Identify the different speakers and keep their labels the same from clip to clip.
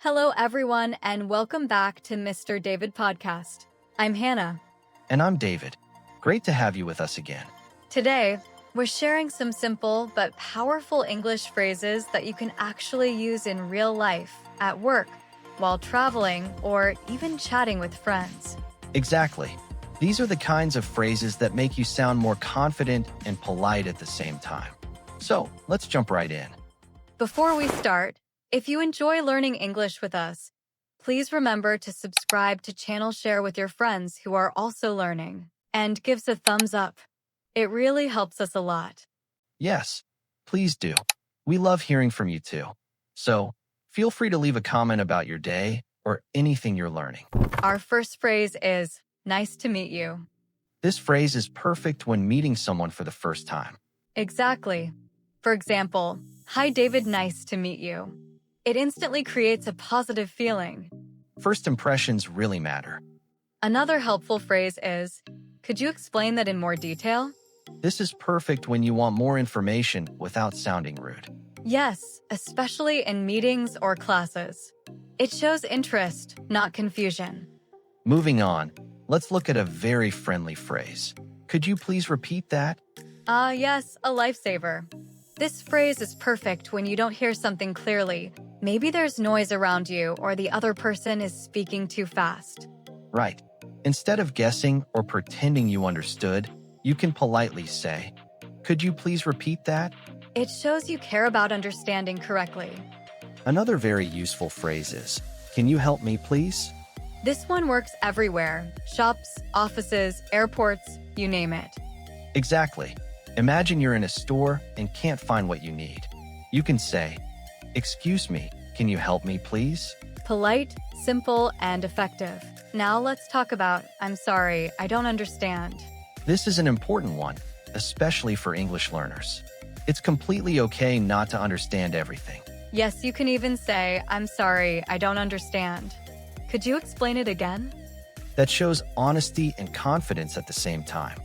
Speaker 1: Hello, everyone, and welcome back to Mr. David Podcast. I'm Hannah.
Speaker 2: And I'm David. Great to have you with us again.
Speaker 1: Today, we're sharing some simple but powerful English phrases that you can actually use in real life, at work, while traveling, or even chatting with friends.
Speaker 2: Exactly. These are the kinds of phrases that make you sound more confident and polite at the same time. So, let's jump right in.
Speaker 1: Before we start, if you enjoy learning English with us, please remember to subscribe to Channel Share with your friends who are also learning, and give us a thumbs up. It really helps us a lot.
Speaker 2: Yes, please do. We love hearing from you too. So, feel free to leave a comment about your day or anything you're learning.
Speaker 1: Our first phrase is, nice to meet you.
Speaker 2: This phrase is perfect when meeting someone for the first time.
Speaker 1: Exactly. For example, hi David, nice to meet you. It instantly creates a positive feeling.
Speaker 2: First impressions really matter.
Speaker 1: Another helpful phrase is, could you explain that in more detail?
Speaker 2: This is perfect when you want more information without sounding rude.
Speaker 1: Yes, especially in meetings or classes. It shows interest, not confusion.
Speaker 2: Moving on, let's look at a very friendly phrase. Could you please repeat that?
Speaker 1: Yes, a lifesaver. This phrase is perfect when you don't hear something clearly. Maybe there's noise around you or the other person is speaking too fast.
Speaker 2: Right. Instead of guessing or pretending you understood, you can politely say, could you please repeat that?
Speaker 1: It shows you care about understanding correctly.
Speaker 2: Another very useful phrase is, can you help me please?
Speaker 1: This one works everywhere. Shops, offices, airports, you name it.
Speaker 2: Exactly. Imagine you're in a store and can't find what you need. You can say, excuse me, can you help me please?
Speaker 1: Polite, simple, and effective. Now let's talk about, I'm sorry, I don't understand.
Speaker 2: This is an important one, especially for English learners. It's completely okay not to understand everything.
Speaker 1: Yes, you can even say, I'm sorry, I don't understand. Could you explain it again?
Speaker 2: That shows honesty and confidence at the same time.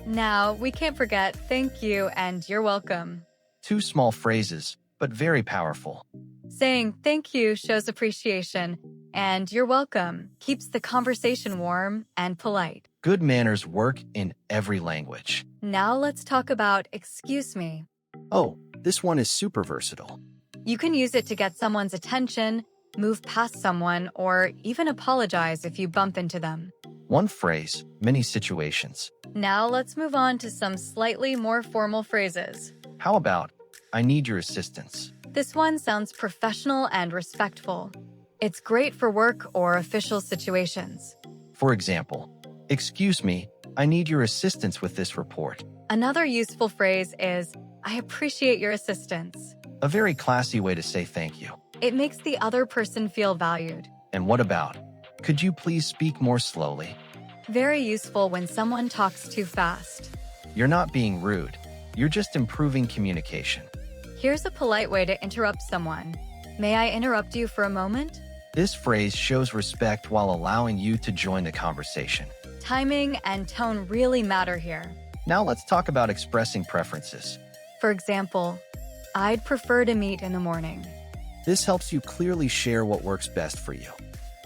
Speaker 1: Now, we can't forget thank you and you're welcome.
Speaker 2: Two small phrases, but very powerful.
Speaker 1: Saying thank you shows appreciation, and you're welcome keeps the conversation warm and polite.
Speaker 2: Good manners work in every language.
Speaker 1: Now let's talk about excuse me.
Speaker 2: Oh, this one is super versatile.
Speaker 1: You can use it to get someone's attention, move past someone, or even apologize if you bump into them.
Speaker 2: One phrase, many situations.
Speaker 1: Now let's move on to some slightly more formal phrases.
Speaker 2: How about, I need your assistance?
Speaker 1: This one sounds professional and respectful. It's great for work or official situations.
Speaker 2: For example, excuse me, I need your assistance with this report.
Speaker 1: Another useful phrase is, I appreciate your assistance.
Speaker 2: A very classy way to say thank you.
Speaker 1: It makes the other person feel valued.
Speaker 2: And what about, could you please speak more slowly?
Speaker 1: Very useful when someone talks too fast.
Speaker 2: You're not being rude. You're just improving communication.
Speaker 1: Here's a polite way to interrupt someone. May I interrupt you for a moment?
Speaker 2: This phrase shows respect while allowing you to join the conversation.
Speaker 1: Timing and tone really matter here.
Speaker 2: Now let's talk about expressing preferences.
Speaker 1: For example, I'd prefer to meet in the morning.
Speaker 2: This helps you clearly share what works best for you.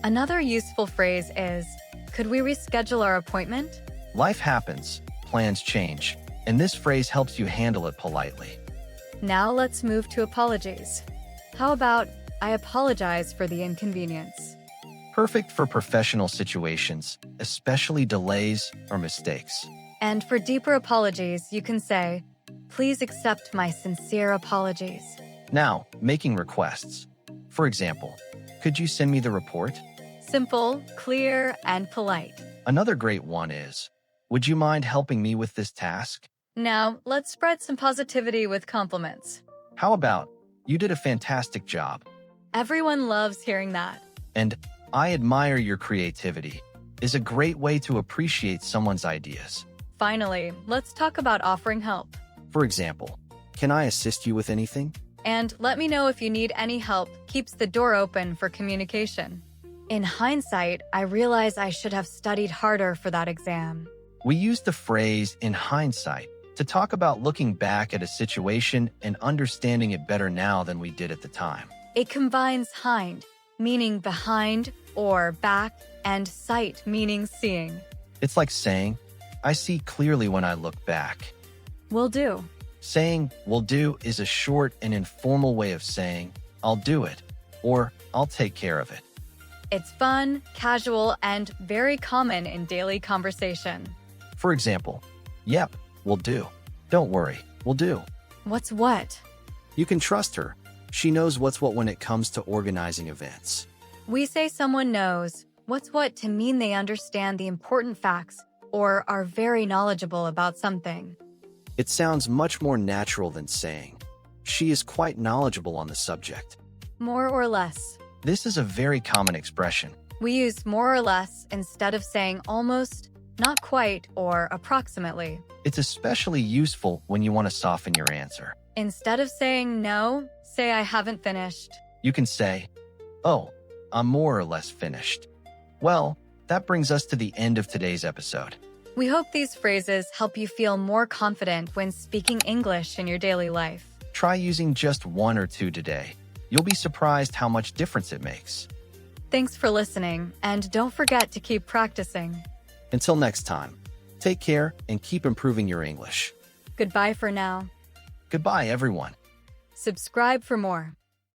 Speaker 1: Another useful phrase is, could we reschedule our appointment?
Speaker 2: Life happens, plans change, and this phrase helps you handle it politely.
Speaker 1: Now let's move to apologies. How about, I apologize for the inconvenience?
Speaker 2: Perfect for professional situations, especially delays or mistakes.
Speaker 1: And for deeper apologies, you can say, please accept my sincere apologies.
Speaker 2: Now, making requests. For example, could you send me the report?
Speaker 1: Simple, clear, and polite.
Speaker 2: Another great one is, would you mind helping me with this task?
Speaker 1: Now, let's spread some positivity with compliments.
Speaker 2: How about, you did a fantastic job.
Speaker 1: Everyone loves hearing that.
Speaker 2: And I admire your creativity is a great way to appreciate someone's ideas.
Speaker 1: Finally, let's talk about offering help.
Speaker 2: For example, can I assist you with anything?
Speaker 1: And let me know if you need any help keeps the door open for communication. In hindsight, I realize I should have studied harder for that exam.
Speaker 2: We use the phrase in hindsight to talk about looking back at a situation and understanding it better now than we did at the time.
Speaker 1: It combines hind, meaning behind or back, and sight, meaning seeing.
Speaker 2: It's like saying, I see clearly when I look back.
Speaker 1: Will do.
Speaker 2: Saying will do is a short and informal way of saying, I'll do it, or I'll take care of it.
Speaker 1: It's fun, casual, and very common in daily conversation.
Speaker 2: For example, yep, will do. Don't worry, will do.
Speaker 1: What's what?
Speaker 3: You can trust her. She knows what's what when it comes to organizing events.
Speaker 1: We say someone knows what's what to mean they understand the important facts or are very knowledgeable about something.
Speaker 3: It sounds much more natural than saying, she is quite knowledgeable on the subject.
Speaker 1: More or less.
Speaker 2: This is a very common expression.
Speaker 1: We use more or less instead of saying almost, not quite, or approximately.
Speaker 2: It's especially useful when you want to soften your answer.
Speaker 1: Instead of saying no, say I haven't finished.
Speaker 2: You can say, oh, I'm more or less finished. Well, that brings us to the end of today's episode.
Speaker 1: We hope these phrases help you feel more confident when speaking English in your daily life.
Speaker 2: Try using just one or two today. You'll be surprised how much difference it makes.
Speaker 1: Thanks for listening, and don't forget to keep practicing.
Speaker 3: Until next time, take care and keep improving your English.
Speaker 1: Goodbye for now.
Speaker 2: Goodbye, everyone.
Speaker 1: Subscribe for more.